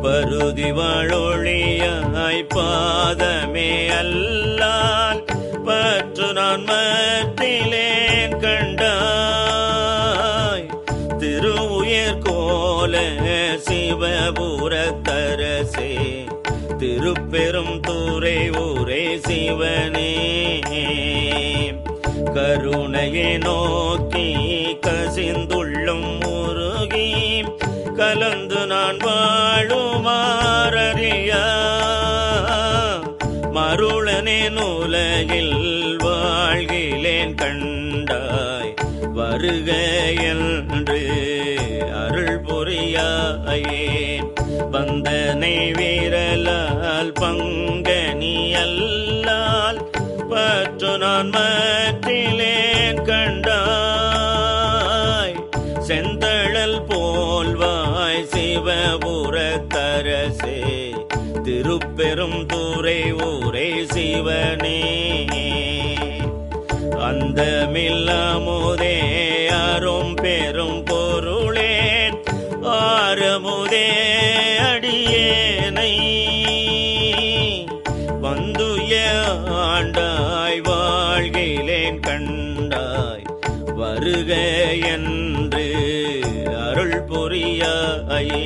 பருதி வாழொழியாய் பாதமே அல்லால் பற்று நான் மற்றிலேன் கண்டாய். திருவுயர் கோல சிவபுரத்தரசே திருப்பெரும் தூரை ஊரே சிவனே கருணையை நோக்கி கசிந்துள்ளும் முருகி கலந்து நான் வாழுமாறியா மருளனே நூலகில் வாழ்கிலேன் கண்டாய் வருக என்று அருள் புரியாயே. வந்தனை வீரலால் பங்கனி அல்லால் பற்று நான் மற்றிலேன் கண்டாய். செந்தழல் போல்வாய் சிவபுரத்தரசே திருப்பெரும் தூரை ஊரே சிவனே அந்தமில்லாமுதே அரும் பெரும் பொருளே ஆரமுதே அடியேனை வந்துய ஆண்டாய் வாழ்கிலேன் கண்டாய் வருக என்று அருள் புரியாயே.